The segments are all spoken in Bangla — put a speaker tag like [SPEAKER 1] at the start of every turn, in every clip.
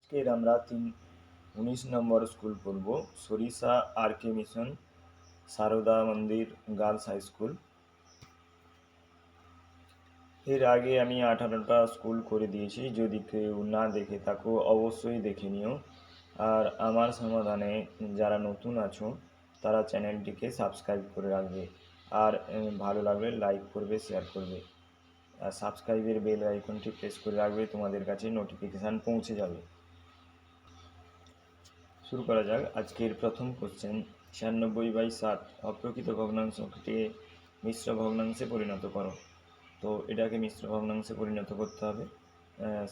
[SPEAKER 1] আজকের আমরা 19 নম্বর স্কুল পড়ব। সরিষা আর.কে মিশন সারদা মন্দির গার্লস হাই স্কুল। এর আগে আমি 18টা স্কুল করে দিয়েছি, যদি কেউ না দেখে থাকো অবশ্যই দেখে নিও। আর আমার সমাধানে যারা নতুন আছো তারা চ্যানেলটিকে সাবস্ক্রাইব করে রাখবে। আর ভালো লাগলে লাইক করবে, শেয়ার করবে। আর সাবস্ক্রাইবের বেল আইকনটি প্রেস করে রাখবে, তোমাদের কাছে নোটিফিকেশান পৌঁছে যাবে। শুরু করা যাক। আজকের প্রথম কোশ্চেন, 96/7 অপ্রকৃত ভগ্নাংশকে মিশ্র ভগ্নাংশে পরিণত করো। তো এটাকে মিশ্র ভগ্নাংশে পরিণত করতে হবে।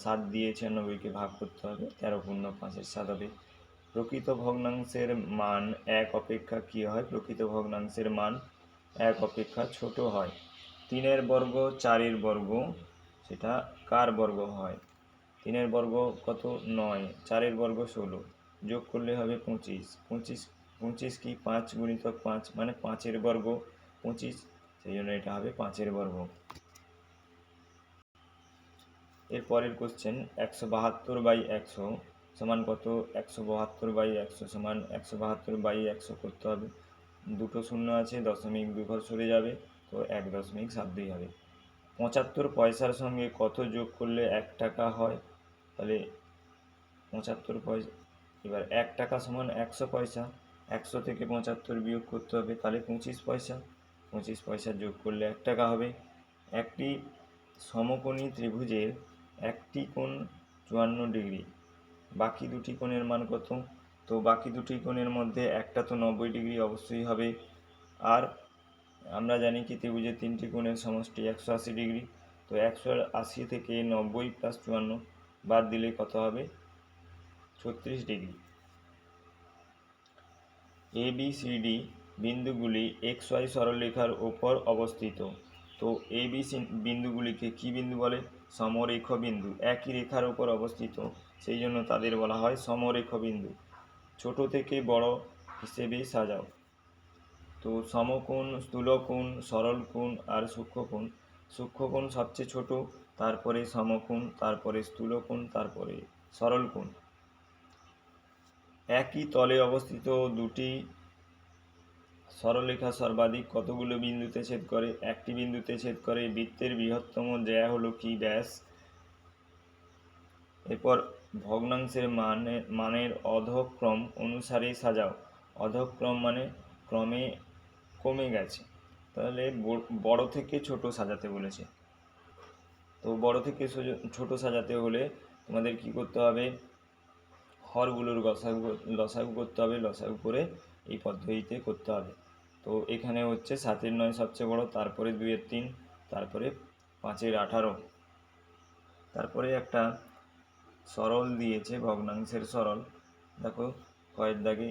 [SPEAKER 1] 7 দিয়ে 96কে ভাগ করতে হবে, 13 পূর্ণ 5-এর 7 হবে। প্রকৃত ভগ্নাংশের মান 1 অপেক্ষা কী হয়? প্রকৃত ভগ্নাংশের মান 1 অপেক্ষা ছোট হয়। 3-এর বর্গ 4-এর বর্গ, সেটা কার বর্গ হয়? 3-এর বর্গ কত? 9, 4-এর বর্গ 16, যোগ করলে হবে 25। 25 কি 5 গুণিতক 5 মানে 5-এর বর্গ 25, সেই জন্য এটা হবে 5-এর বর্গ। এর পরের কোশ্চেন, 172/100 সমান কত? 172/100 সমান 172/100 করতে হবে। দুটো শূন্য আছে, দশমিক দুঘর সরে যাবে, তো 1.72 হবে। 75 পয়সার সঙ্গে কত যোগ করলে 1 টাকা হয়? তাহলে 75 পয়সা, এবার 1 টাকা সমান 100 পয়সা, 100 থেকে 75 বিয়োগ করতে হবে, তাহলে 25 পয়সা। 25 পয়সা যোগ করলে 1 টাকা হবে। একটি সমকোণী ত্রিভুজের একটি কোণ 54 ডিগ্রি, বাকি দুটি কোণের মান কত? তো বাকি দুটি কোণের মধ্যে একটা তো 90 ডিগ্রি অবশ্যই হবে। আর আমরা জানি কি ত্রিভুজের তিনটি কোণের সমষ্টি 180 ডিগ্রি। তো 180 থেকে 90 + 54 বাদ দিলে কত হবে? 36 ডিগ্রি। ABCD বিন্দুগুলি XY সরলরেখার ওপর অবস্থিত। তো ABC বিন্দুগুলিকে কি বিন্দু বলে? সমরেখ বিন্দু। একই রেখার ওপর অবস্থিত, সেই জন্য তাদের বলা হয় সমরেখ বিন্দু। ছোট থেকে বড় হিসেবে সাজাও। তো সমকোণ, স্থূলকোণ, সরলকোণ আর সূক্ষ্মকোণ। সূক্ষ্মকোণ সবচেয়ে ছোট, তারপরে সমকোণ, তারপরে স্থূলকোণ, তারপরে সরলকোণ। একই তলে অবস্থিত দুটি সরলরেখা সর্বাধিক কতগুলো বিন্দুতে ছেদ করে? একটি বিন্দুতে ছেদ করে। বৃত্তের বৃহত্তম জ্যা হলো কি? ব্যাস। এরপর ভগ্নাংশের মানের অধক্রম অনুসারে সাজাও। অধক্রম মানে ক্রমে কমে গেছে, তাহলে বড় থেকে ছোট সাজাতে বলেছে। তো বড় থেকে ছোট সাজাতে হলে তোমাদের কি করতে হবে? হরগুলোর লসাগু করতে হবে, লসাগু করে এই পদ্ধতিতে করতে হবে। তো এখানে হচ্ছে 7-এর 9 সবচেয়ে বড়, তারপরে 2-এর 3, তারপরে 5-এর 18। তারপরে একটা সরল দিয়েছে, ভগ্নাংশের সরল। দেখো কয়ের দাগে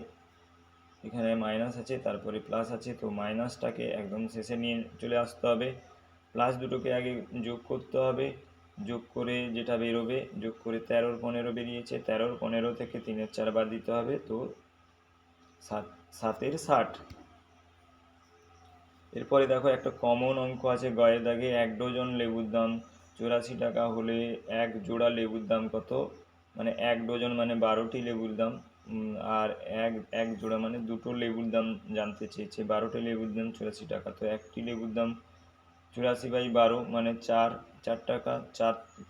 [SPEAKER 1] এখানে মাইনাস আছে, তারপরে প্লাস আছে, তো মাইনাসটাকে একদম শেষে নিয়ে চলে আসতে হবে। প্লাস দুটোকে আগে যোগ করতে হবে, যোগ করে যেটা বেরোবে, যোগ করে 13-র 15 বেরিয়েছে, 13-র 15 থেকে 3-এর 4 বাদ দিতে হবে, তো 7-এর 60। এরপরে দেখো একটা কমন অঙ্ক আছে গয়ের দাগে, 1 ডজন লেবুর দাম 84 টাকা হলে 1 জোড়া লেবুর দাম কত? মানে 1 ডজন মানে 12টি লেবুর দাম, আর এক জোড়া মানে দুটো লেবুর দাম জানতে চেয়েছে। 12টি লেবুর দাম 84 টাকা, তো একটি লেবুর দাম 84/12 মানে 4 টাকা।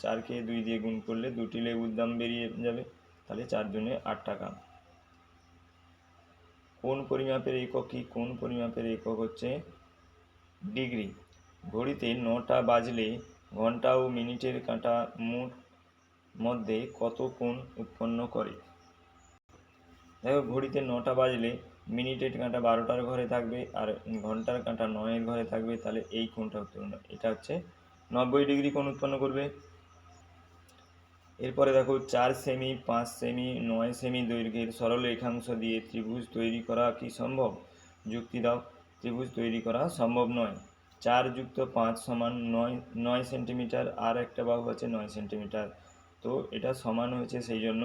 [SPEAKER 1] 4কে 2 দিয়ে গুণ করলে দুটি লেবুর দাম বেরিয়ে যাবে, তাহলে 4 দুগুণে 8 টাকা। কোন পরিমাপের একক কি? কোন পরিমাপের একক হচ্ছে ডিগ্রি। ঘড়িতে 9টা বাজলে ঘন্টা ও মিনিটের কাঁটা মধ্যে কত কোণ উৎপন্ন করে? দেখো ঘড়িতে 9টা বাজলে মিনিটের কাঁটা 12টার ঘরে থাকবে, আর ঘন্টার কাঁটা 9-এর ঘরে থাকবে, তাহলে এই কোণটা উৎপন্ন, এটা হচ্ছে 90 ডিগ্রি কোণ উৎপন্ন করবে। এরপরে দেখো 4 সেমি, 5 সেমি, 9 সেমি দৈর্ঘ্যের সরল রেখাংশ দিয়ে ত্রিভুজ তৈরি করা কি সম্ভব? যুক্তি দাও। ত্রিভুজ তৈরি করা সম্ভব নয়। 4 + 5 সমান 9 সেন্টিমিটার, আর একটা বাহু আছে 9 সেন্টিমিটার, তো এটা সমান হয়েছে, সেই জন্য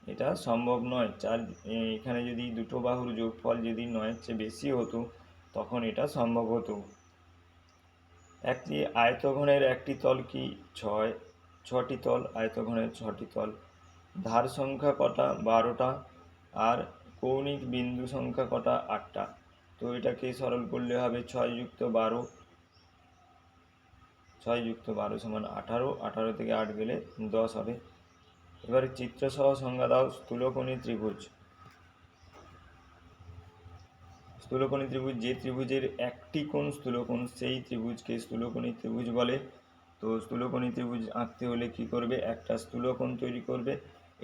[SPEAKER 1] এটা সম্ভব নয়। এখানে যদি দুটো বাহুর যোগফল যদি 9-এর চেয়ে বেশি হতো তখন এটা সম্ভব হতো। একটি আয়তঘনের একটি তল কি? 6টি তল, আয়তঘনের 6টি তল। ধার সংখ্যা কটা? 12টা। আর কৌণিক বিন্দু সংখ্যা কটা? 8টা। তো এটাকে সরল করলে হবে 6 যুক্ত 12, 6 যুক্ত 12 সমান 18, 18 থেকে 8 গেলে 10 হবে। এবারে চিত্রসহ সংজ্ঞা দাও স্থূলকোণী ত্রিভুজ। স্থূলকোণী ত্রিভুজ, যে ত্রিভুজের একটি কোণ স্থূলকোণ সেই ত্রিভুজকে স্থূলকোণী ত্রিভুজ বলে। তো স্থূলকোণী ত্রিভুজ আঁকতে হলে কি করবে? একটা স্থূলকোণ তৈরি করবে।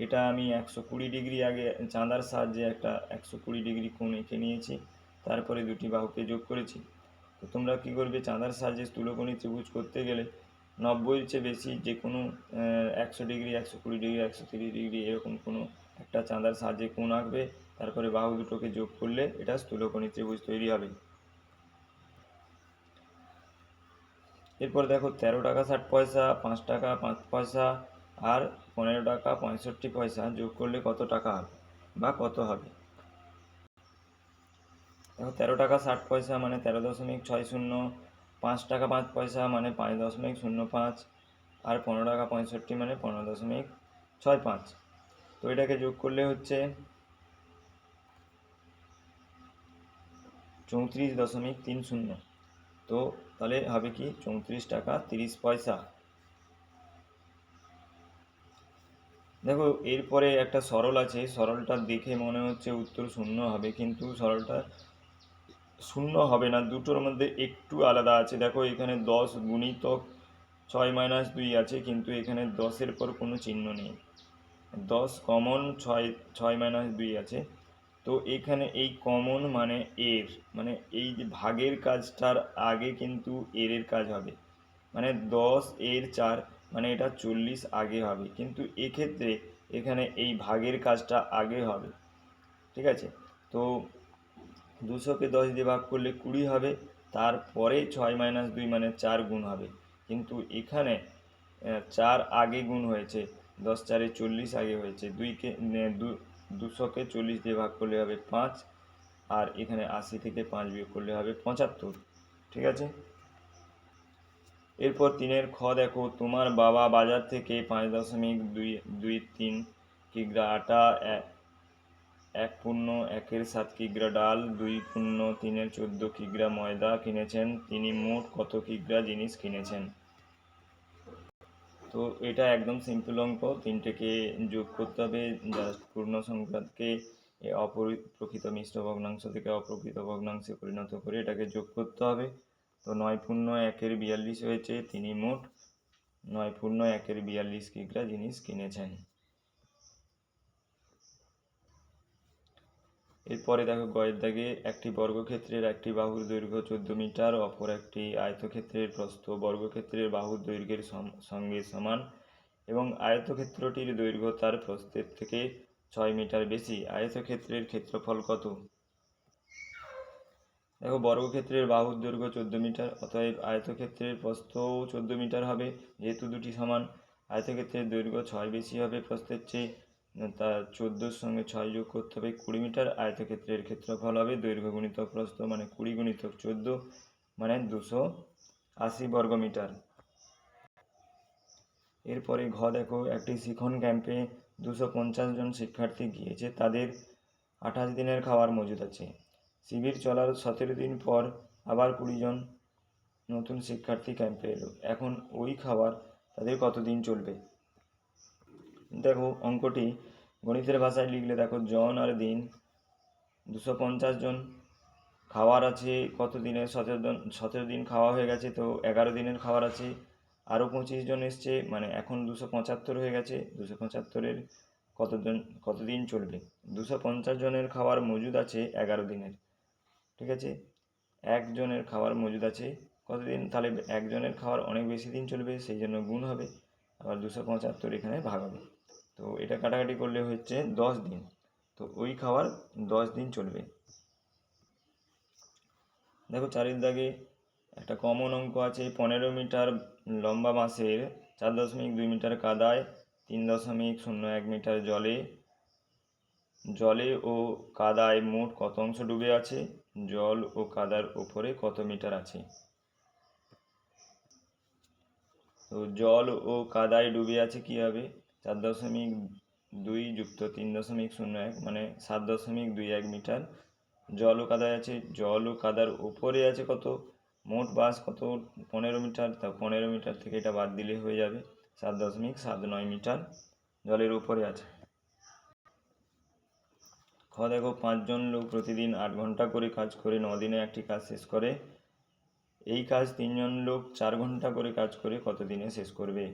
[SPEAKER 1] এটা আমি 120 ডিগ্রি আগে চাঁদার সাহায্যে একটা 120 ডিগ্রি কোণ এঁকে নিয়েছি, তারপরে দুটি বাহুকে যোগ করেছি। তো তোমরা কি করবে? চাঁদার সাহায্যে স্থূলকোণী ত্রিভুজ করতে গেলে 90-এর চেয়ে বেশি যে কোনো 100 ডিগ্রি, 120 ডিগ্রি, 130 ডিগ্রি এরকম কোনো একটা চাঁদার সাহায্যে কোণ আঁকবে, তারপরে বাহু দুটোকে যোগ করলে এটা স্থূলকোণী ত্রিভুজ তৈরি হবে। এরপর দেখো 13 টাকা 60 পয়সা, 5 টাকা 5 পয়সা আর 15 টাকা 65 পয়সা যোগ করলে কত টাকা হবে বা কত হবে? দেখো 13 টাকা 60 পয়সা মানে 13.60, 5 টাকা 5 পয়সা মানে 5.05 আর 15 টাকা 65 মানে 15.65। তো এটাকে যোগ করলে হচ্ছে 34.30। তো তাহলে হবে কি 34 টাকা 30 পয়সা। দেখো এরপরে একটা সরল আছে, সরলটা দেখে মনে হচ্ছে উত্তর শূন্য হবে, কিন্তু সরলটা শূন্য হবে না, দুটোর মধ্যে একটু আলাদা আছে। দেখো এখানে 10 গুণিতক 6-2 আছে, কিন্তু এখানে 10-এর পর কোনো চিহ্ন নেই। 10 কমন, 6-2 আছে। তো এখানে এই কমন মানে এর, মানে এই যে ভাগের কাজটার আগে কিন্তু এর কাজ হবে, মানে 10 এর 4 মানে এটা 40 আগে হবে, কিন্তু এক্ষেত্রে এখানে এই ভাগের কাজটা আগে হবে। ঠিক আছে? তো 200কে 10 দিয়ে ভাগ করলে 20 হবে, তারপরে 6-2 মানে 4 গুণ হবে, কিন্তু এখানে 4 আগে গুণ হয়েছে, 10 4 40 আগে হয়েছে, 200কে 40 দিয়ে ভাগ করলে হবে 5, আর এখানে 80 থেকে 5 বিয়োগ করলে হবে 75। ঠিক আছে? এরপর 3-এর খ দেখো, তোমার বাবা বাজার থেকে 5.23 কিগ্রা আটা, 1.1-7 কিগ্রা ডাল, 2.3-14 কিগ্রা ময়দা কিনেছেন। তিনি মোট কত কিগ্রা জিনিস কিনেছেন? তো এটা একদম সিম্পল অঙ্ক, তিনটেকে যোগ করতে হবে, জাস্ট পূর্ণ সংখ্যাকে প্রকৃত মিশ্র ভগ্নাংশ থেকে অপ্রকৃত ভগ্নাংশে পরিণত করে এটাকে যোগ করতে হবে। তো 9.1-42 হয়েছে, তিনি মোট 9.1-42 কিগ্রা জিনিস কিনেছেন। এরপরে দেখো গয়ের দাগে, একটি বর্গক্ষেত্রের একটি বাহুর দৈর্ঘ্য 14 মিটার, অপর একটি আয়তক্ষেত্রের প্রস্থ বর্গক্ষেত্রের বাহুর দৈর্ঘ্যের সঙ্গে সমান এবং আয়তক্ষেত্রটির দৈর্ঘ্য তার প্রস্থের থেকে 6 মিটার বেশি। আয়তক্ষেত্রের ক্ষেত্রফল কত? দেখো বর্গক্ষেত্রের বাহুর দৈর্ঘ্য 14 মিটার, অতএব আয়তক্ষেত্রের প্রস্থও 14 মিটার হবে, যেহেতু দুটি সমান। আয়তক্ষেত্রের দৈর্ঘ্য 6 বেশি হবে প্রস্থের চেয়ে, তা 14-র সঙ্গে 6 যোগ করতে হবে 20 মিটার। আয়তক্ষেত্রের ক্ষেত্রফল হবে দৈর্ঘ্য গুণিতক প্রস্থ মানে 20 গুণিতক 14 মানে 280 বর্গমিটার। এরপরে ঘ দেখো, একটি শিখন ক্যাম্পে 250 জন শিক্ষার্থী গিয়েছে, তাদের 28 দিনের খাওয়ার মজুদ আছে। শিবির চলার 17 দিন পর আবার 20 জন নতুন শিক্ষার্থী ক্যাম্পে এলো, এখন ওই খাবার তাদের কতদিন চলবে? দেখো অঙ্কটি গণিতের ভাষায় লিখলে দেখো জন আর দিন, 250 জন, খাওয়ার আছে কত দিনের? 17 দিন খাওয়া হয়ে গেছে, তো 11 দিনের খাবার আছে, আরও 25 জন এসছে, মানে এখন 275 হয়ে গেছে, 275-এর কতদিন চলবে? 250 জনের খাবার মজুদ আছে 11 দিনের। ঠিক আছে? একজনের খাবার মজুদ আছে কতদিন? তাহলে একজনের খাবার অনেক বেশি দিন চলবে, সেই জন্য গুণ হবে, আবার 275 এখানে ভাগ হবে। তো এটা কাটাকাটি করলে হচ্ছে 10 দিন, তো ওই খাবার 10 দিন চলবে। দেখো 4-এর দাগে একটা কমন অঙ্ক আছে, 15 মিটার লম্বা বাঁশের 4.2 মিটার কাদায়, 3.01 মিটার জলে ও কাদায় মোট কত অংশ ডুবে আছে? জল ও কাদার ওপরে কত মিটার আছে? তো জল ও কাদায় ডুবে আছে কি হবে? 4.2 2 যুক্ত 3.01 মানে 7.21 মিটার। জল ও কাদায় আছে, জল ও কাদার উপরে আছে কত, মোট বাস কত 15 মিটার, তা 15 মিটার থেকে এটা বাদ দিলে হয়ে যাবে 7.79 মিটার জলের উপরে আছে। দেখো 5 জন লোক প্রতিদিন 8 ঘন্টা করে কাজ করে 9 দিনে একটি কাজ শেষ করে। এই কাজ 3 জন লোক 4 ঘন্টা করে কাজ করে কত দিনে শেষ করবে?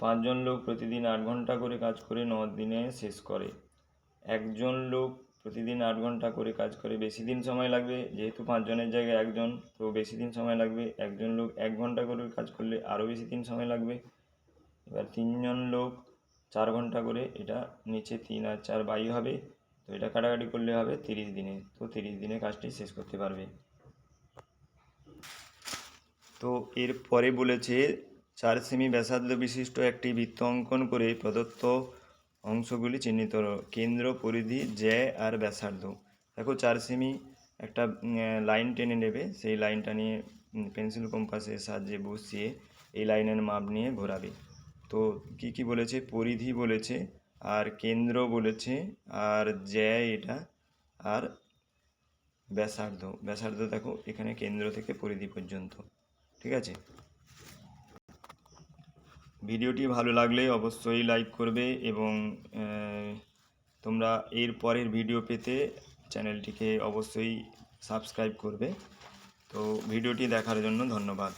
[SPEAKER 1] 5 জন লোক প্রতিদিন 8 ঘন্টা করে কাজ করে 9 দিনে শেষ করে। একজন লোক প্রতিদিন 8 ঘন্টা করে কাজ করে, বেশি দিন সময় লাগবে, যেহেতু 5 জনের জায়গায় একজন, তো বেশি দিন সময় লাগবে। একজন লোক 1 ঘন্টা করে কাজ করলে আরও বেশি দিন সময় লাগবে। এবার 3 জন লোক 4 ঘন্টা করে, এটা নিচে 3 আর 4 22 হবে, তো এটা কাটাকাটি করলে হবে 30 দিনে, তো 30 দিনে কাজটি শেষ করতে পারবে। তো এর পরে বলেছে 4 সেমি ব্যাসার্ধ বিশিষ্ট একটি বৃত্ত অঙ্কন করে প্রদত্ত অংশগুলি চিহ্নিত করো। কেন্দ্র, পরিধি, জ্যা আর ব্যাসার্ধ। দেখো 4 সেমি একটা লাইন টেনে নেবে, সেই লাইনটা নিয়ে পেন্সিল কম্পাসের সাহায্যে বসিয়ে এই লাইনের মাপ নিয়ে ঘোরাবে। তো কি কি বলেছে? পরিধি বলেছে, আর কেন্দ্র বলেছে, আর জ্যা এটা, আর ব্যাসার্ধ। ব্যাসার্ধ দেখো এখানে কেন্দ্র থেকে পরিধি পর্যন্ত। ঠিক আছে, ভিডিওটি ভালো লাগলে অবশ্যই লাইক করবে এবং তোমরা এর পরের ভিডিও পেতে চ্যানেলটিকে অবশ্যই সাবস্ক্রাইব করবে। তো ভিডিওটি দেখার জন্য ধন্যবাদ।